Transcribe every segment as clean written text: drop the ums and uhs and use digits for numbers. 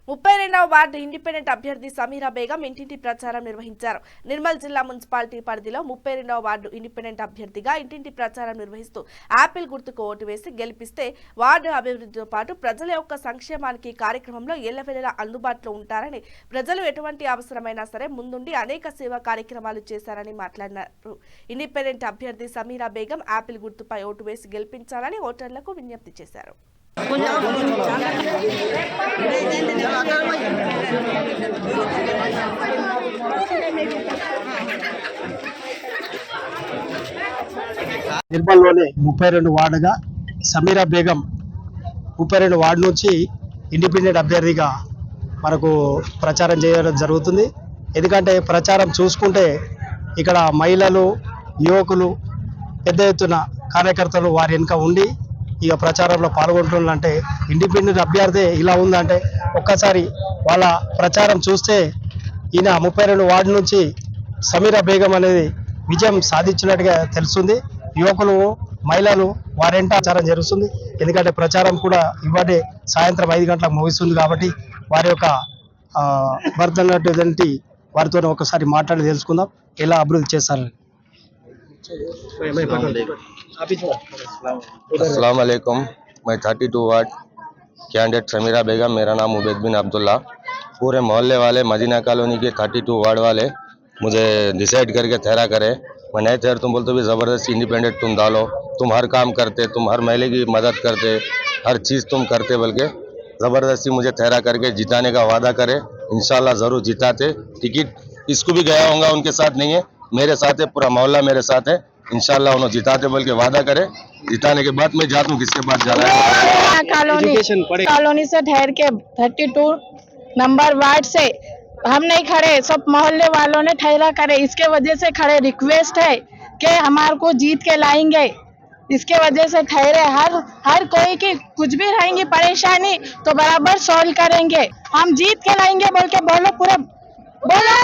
32వ ward independent అభ్యర్థి సమీరా బేగం ఇంటింటి ప్రచారం నిర్వహించారు. నిర్మల్ జిల్లా మున్సిపాలిటీ పరిధిలో 32వ వార్డు ఇండిపెండెంట్ అభ్యర్థిగా ఇంటింటి ప్రచారం నిర్వహిస్తూ యాపిల్ గుర్తుకు ఓటు వేసి గెలిపిస్తే వార్డు అభివృద్ధితో పాటు ప్రజల యొక్క సంక్షేమానికి కార్యక్రమంలో ఎల్లవెల్లలా అందుబాటులో ఉంటారని, ప్రజలు ఎటువంటి అవసరమైనా సరే ముందుండి అనేక సేవా కార్యక్రమాలు చేశారని మాట్లాడినారు. ఇండిపెండెంట్ అభ్యర్థి సమీరా బేగం యాపిల్ గుర్తుపై ఓటు వేసి గెలిపించాలని ఓటర్లకు విజ్ఞప్తి చేశారు. నిర్మల్లోని 32 వార్డుగా సమీరా బేగం 32 వార్డు నుంచి ఇండిపెండెంట్ అభ్యర్థిగా మనకు ప్రచారం చేయడం జరుగుతుంది. ఎందుకంటే ప్రచారం చూసుకుంటే ఇక్కడ మహిళలు, యువకులు పెద్ద ఎత్తున కార్యకర్తలు వారి వెనుక ఉండి ఇక ప్రచారంలో పాల్గొంటున్నారంటే ఇండిపెండెంట్ అభ్యర్థి ఇలా ఉందంటే ఒక్కసారి వాళ్ళ ప్రచారం చూస్తే ఈయన 32 వార్డు నుంచి సమీరా బేగం అనేది విజయం సాధించినట్టుగా తెలుస్తుంది. యువకులు, మహిళలు వారెంట ప్రచారం జరుగుతుంది. ఎందుకంటే ప్రచారం కూడా ఇవాళ సాయంత్రం 5 గంటలకు ముగుస్తుంది కాబట్టి వారి యొక్క భర్త అన్నటువంటి వారితో ఒకసారి మాట్లాడి తెలుసుకుందాం ఎలా అభివృద్ధి చేస్తారని. अस्सलाम वालेकुम। मैं 32 वार्ड कैंडिडेट समीरा बेगम, मेरा नाम उबैद बिन अब्दुल्ला। पूरे मोहल्ले वाले, मदीना कॉलोनी के 32 वार्ड वाले मुझे डिसाइड करके ठहरा करे। मैं नहीं ठहर तुम बोलते भी ज़बरदस्ती इंडिपेंडेंट तुम डालो, तुम हर काम करते, तुम हर महिला की मदद करते, हर चीज़ तुम करते, बल्कि ज़बरदस्ती मुझे ठहरा करके जिताने का वादा करे। इंशाल्लाह ज़रूर जिताते। टिकट इसको भी गया होगा, उनके साथ नहीं है, मेरे साथ है, पूरा मोहल्ला मेरे साथ है। इंशाल्लाह उन्होंने जिताते बोल के वादा करे। जिताने के बाद मैं जाता हूँ किसके पास जा रहा है। कॉलोनी से ठहर के 32 नंबर वार्ड से हम नहीं खड़े, सब मोहल्ले वालों ने ठहरा करे, इसके वजह से खड़े। रिक्वेस्ट है कि हमारे को जीत के लाएंगे, इसके वजह से ठहरे। हर कोई की कुछ भी रहेंगी परेशानी तो बराबर सॉल्व करेंगे, हम जीत के लाएंगे बोल के बोलो पूरा बोलो।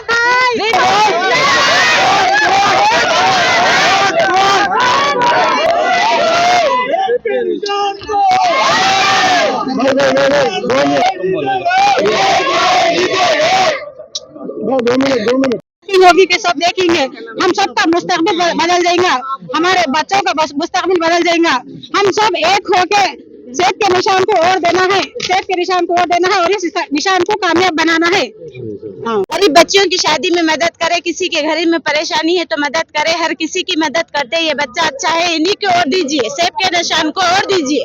होगी कि सब देखेंगे, हम सबका मुस्तकबिल बदल जाएगा, हमारे बच्चों का मुस्तकबिल बदल जाएगा। हम सब एक होके सेब के निशान को और देना है, सेब के निशान को और देना है और इस निशान को कामयाब बनाना है। गरीब बच्चियों की शादी में मदद करे, किसी के घर में परेशानी है तो मदद करे, हर किसी की मदद करते। ये बच्चा अच्छा है, इन्हीं को और दीजिए, सेब के निशान को और दीजिए।